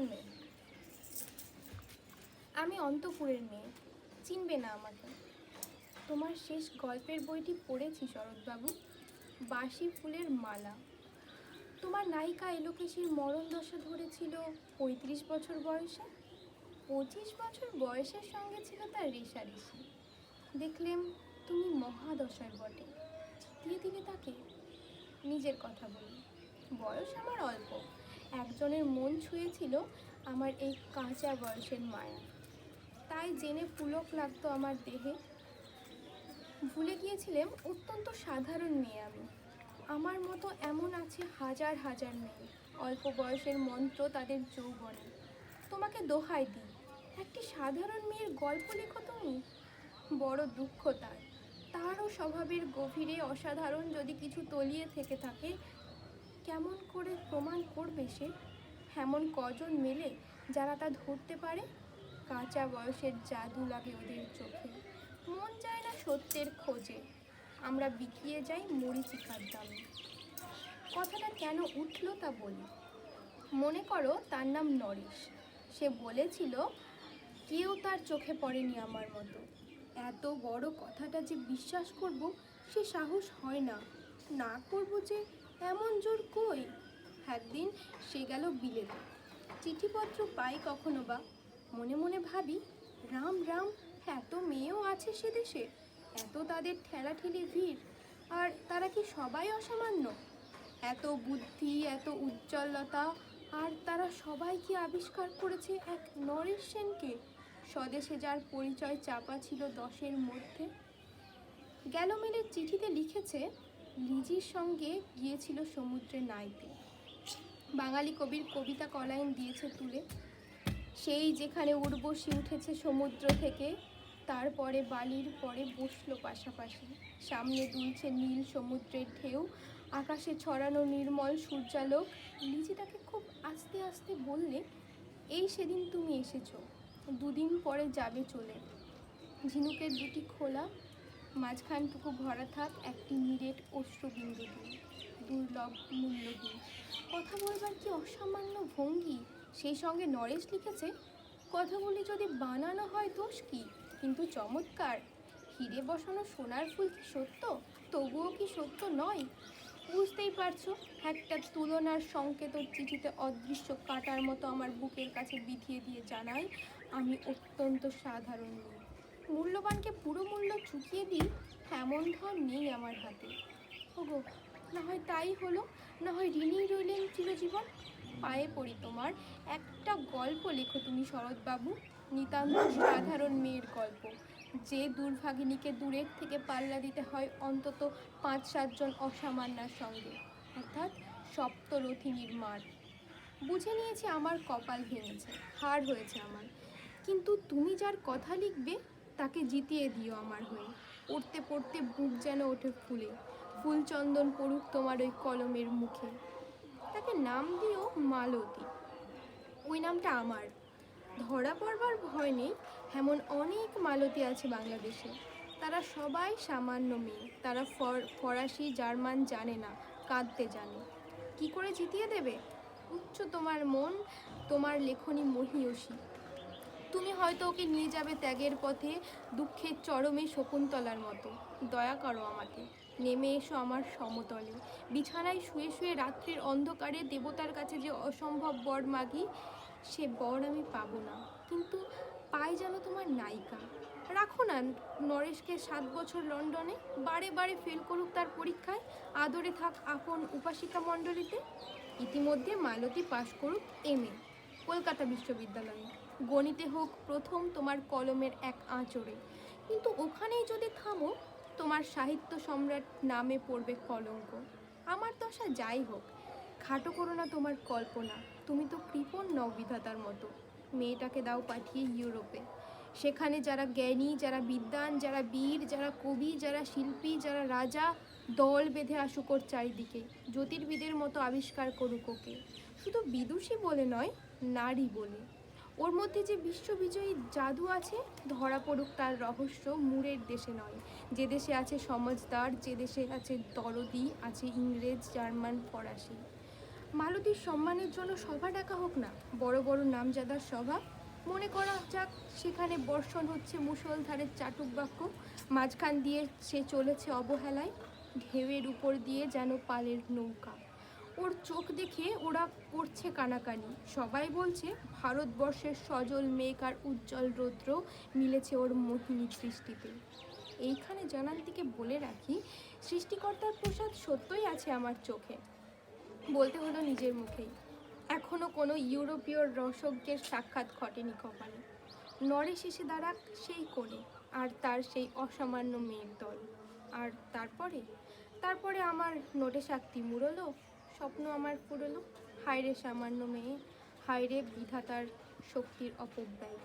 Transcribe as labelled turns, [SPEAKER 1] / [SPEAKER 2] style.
[SPEAKER 1] কেমন মেয়ে? আমি অন্তপুরের মেয়ে, চিনবে না আমাকে। তোমার শেষ গল্পের বইটি পড়েছি শরৎবাবু, বাসি ফুলের মালা। তোমার নায়িকা এলোকেশীর মরণ দশা ধরেছিল ৩৫ বছর বয়সে। ২৫ বছর বয়সের সঙ্গে ছিল তার রেশারেশি। দেখলেম তুমি মহাদশায় বটে, জিতিয়ে দিলে তাকে। নিজের কথা বলি, বয়স আমার অল্প, একজনের মন ছুঁয়েছিল আমার এই কাঁচা বয়সের মায়া, তাই জেনে পুলক লাগতো আমার দেহে। ভুলে গিয়েছিলাম অত্যন্ত সাধারণ মেয়ে আমি। আমার মতো এমন আছে হাজার হাজার মেয়ে, অল্প বয়সের মন্ত্র তাদের যৌবনে। তোমাকে দোহাই দিই, একটি সাধারণ মেয়ের গল্প লেখো তুমি। বড় দুঃখ তারও স্বভাবের গভীরে অসাধারণ যদি কিছু তলিয়ে থেকে থাকে। কেমন করে প্রমাণ করবে সে? এমন কজন মেলে যারা তা ধরতে পারে? কাঁচা বয়সের জাদু লাগে ওদের চোখে, মন যায় না সত্যের খোঁজে। আমরা বিকিয়ে যাই মরীচিকার দামে। কথাটা কেন উঠলো তা বলি। মনে করো তার নাম নরেশ। সে বলেছিল কেউ তার চোখে পড়েনি আমার মতো। এত বড় কথাটা যে বিশ্বাস করব সে সাহস হয় না, না করব যে এমন জোর কই। একদিন সে গেল বিলেতে, চিঠিপত্র পাই কখনো বা। মনে মনে ভাবি, রাম রাম, এত মেয়েও আছে সে দেশে, এত তাদের ঠেলাঠেলি ভিড়, আর তারা কি সবাই অসামান্য? এত বুদ্ধি, এত উজ্জ্বলতা, আর তারা সবাই কি আবিষ্কার করেছে এক নরেশ সেনকে, স্বদেশে যার পরিচয় চাপা ছিল 10-এর মধ্যে। গ্যালোমেলের চিঠিতে লিখেছে লিজির সঙ্গে গিয়েছিল সমুদ্রে নাইতে। বাঙালি কবির কবিতা কলাইন দিয়েছে তুলে। সেই যেখানে উর্বশী উঠেছে সমুদ্র থেকে, তারপরে বালির পরে বসলো পাশাপাশি। সামনে দুলছে নীল সমুদ্রের ঢেউ, আকাশে ছড়ানো নির্মল সূর্যালোক। লিজি তাকে খুব আস্তে আস্তে বললে, এই সেদিন তুমি এসেছো, 2 দিন পরে যাবে চলে। ঝিনুকের 2টি খোলা, মাঝখানটুকু ভরা থাক একটি নিরেট অশ্রুবিন্দু দিয়ে, দুর্লভ মূল্যহীন। কথা বলবার কি অসামান্য ভঙ্গি। সেই সঙ্গে নরেশ লিখেছে, কথাগুলি যদি বানানো হয় দোষ কি, কিন্তু চমৎকার। হিরে বসানো সোনার ফুল কি সত্য, তবুও কি সত্য নয়? বুঝতেই পারছো, একটা তুলনার সংকেত চিঠিতে অদৃশ্য কাঁটার মতো আমার বুকের কাছে বিধিয়ে দিয়ে জানাই আমি অত্যন্ত সাধারণ মেয়ে। মূল্যবানকে পুরো মূল্য চুকিয়ে দিই এমন ধন নেই আমার হাতে। ওগো, না হয় তাই হলো, না হয় ঋণী রইলেন চিরজীবন। পায়ে পড়ি তোমার, একটা গল্প লেখো তুমি শরৎবাবু, নিতান্ত সাধারণ মেয়ের গল্প, যে দুর্ভাগিনীকে দূরের থেকে পাল্লা দিতে হয় অন্তত 5-7 জন অসামান্যার সঙ্গে, অর্থাৎ সপ্তরথিনীর মার। বুঝে নিয়েছি আমার কপাল ভেঙেছে, হার হয়েছে আমার, কিন্তু তুমি যার কথা লিখবে তাকে জিতিয়ে দিও আমার হয়ে। পড়তে পড়তে বুক যেন ওঠে ফুলে, ফুলচন্দন পড়ুক তোমার ওই কলমের মুখে। তাকে নাম দিও মালতী, ওই নামটা আমার। ধরা পড়বার ভয় নেই, এমন অনেক মালতী আছে বাংলাদেশে। তারা সবাই সামান্য মেয়ে, তারা ফরাসি জার্মান জানে না, কাঁদতে জানে। কি করে জিতিয়ে দেবে? উচ্চ তোমার মন, তোমার লেখনী মহীয়সী। তুমি হয়তো ওকে নিয়ে যাবে ত্যাগের পথে, দুঃখের চরমে শকুন্তলার মতো। দয়া করো আমাকে, নেমে এসো আমার সমতলে। বিছানায় শুয়ে শুয়ে রাত্রির অন্ধকারে দেবতার কাছে যে অসম্ভব বর মাগি, সে বর আমি পাবো না, কিন্তু পাই যেন তোমার নায়িকা। রাখো না নরেশকে 7 বছর লন্ডনে, বারে বারে ফেল করুক তার পরীক্ষায়, আদরে থাক আপন উপাসিকা মণ্ডলীতে। ইতিমধ্যে মালতী পাশ করুক MA কলকাতা বিশ্ববিদ্যালয়ে, গণিতে হোক প্রথম তোমার কলমের এক আঁচড়ে। কিন্তু ওখানেই যদি থামো, তোমার সাহিত্য সম্রাট নামে পড়বে কলঙ্ক। আমার দশা যাই হোক, খাটো করো না তোমার কল্পনা, তুমি তো কৃপণ নও বিধাতার মতো। মেয়েটাকে দাও পাঠিয়ে ইউরোপে, সেখানে যারা জ্ঞানী, যারা বিদ্বান, যারা বীর, যারা কবি, যারা শিল্পী, যারা রাজা, দল বেঁধে আসুক ওর চারিদিকে, জ্যোতির্বিদের মতো আবিষ্কার করুক ওকে। শুধু বিদুষী বলে নয়, নারী বলে। ওর মধ্যে যে বিশ্ববিজয়ী জাদু আছে, ধরা পড়ুক তার রহস্য মুরের দেশে নয়, যে দেশে আছে সমাজদার, যে দেশে আছে দরদি, আছে ইংরেজ, জার্মান, ফরাসি। মালতীর সম্মানের জন্য সভা ডাকা হোক না, বড় বড় নামজাদার সভা। মনে করা যাক সেখানে বর্ষণ হচ্ছে মুষলধারের চাটুক বাক্য, মাঝখান দিয়ে সে চলেছে অবহেলায়, ঢেউয়ের উপর দিয়ে যেন পালের নৌকা। ওর চোখ দেখে ওরা করছে কানাকানি, সবাই বলছে ভারতবর্ষের সজল মেঘ আর উজ্জ্বল রৌদ্র মিলেছে ওর মোহিনী দৃষ্টিতে। এইখানে জনান্তিকে বলে রাখি, সৃষ্টিকর্তার প্রসাদ সত্যই আছে আমার চোখে। বলতে হলো নিজের মুখেই, এখনো কোনো ইউরোপীয় রসজ্ঞের সাক্ষাৎ ঘটেনি কপালে। নরে শেষে দাঁড়াক সেই কোণে, আর তার সেই অসামান্য মেয়ের দল। আর তারপরে আমার নোটে শাক্তি মুড়লো, স্বপ্ন আমার ফুরলো। হায়রে সামান্য মেয়ে, হায়রে বিধাতার শক্তির অপব্যয়।